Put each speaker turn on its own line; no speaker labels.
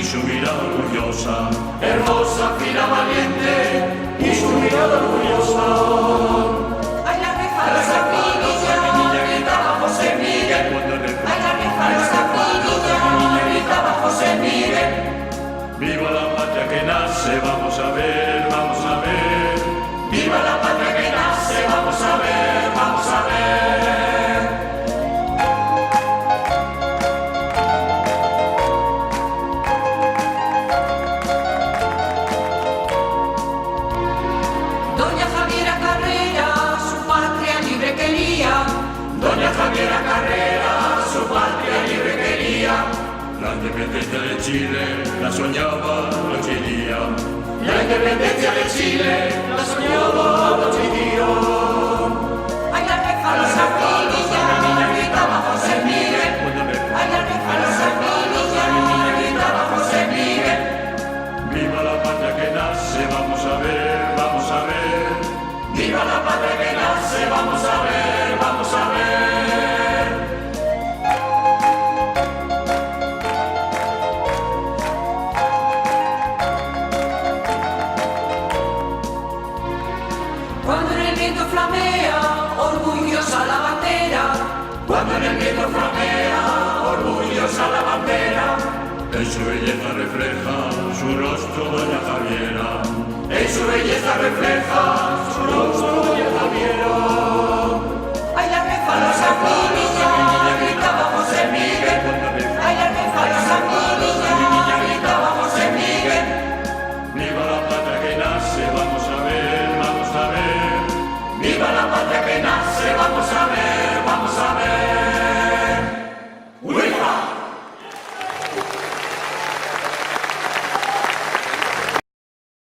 y su mirada orgullosa, hermosa, fina, valiente, y su mirada orgullosa.
¡Ay, la refalosa niña! Gritaba José Miguel. ¡Ay, la refalosa niña! Gritaba José Miguel.
Viva la patria que nace, vamos a ver, vamos a ver.
Viva la patria que nace, vamos a ver, vamos a ver. Doña Javiera Carrera, su patria libre quería.
Doña Javiera Carrera, su patria libre quería. La independencia de Chile la soñaba noche y día. La independencia de Chile la soñaba noche y día.
¡Ay, la refalosa niña! Gritaba José Miguel. ¡Ay, la refalosa niña! Gritaba José Miguel.
Viva la patria que nace, vamos a ver, vamos a ver.
Viva la patria que nace, vamos a ver, vamos a ver. Cuando en el viento flamea, orgullosa la bandera.
Cuando en el viento flamea, orgullosa la bandera. En su belleza refleja su rostro doña Javiera. En su belleza refleja su rostro doña Javiera.
¡Ay, la refalosa niña! Gritaba José Miguel. ¡Ay, la refalosa niña! Gritaba José Miguel.
Viva la patria que nace, vamos a ver, vamos a ver.
Viva la patria que nace, vamos a ver, vamos a ver.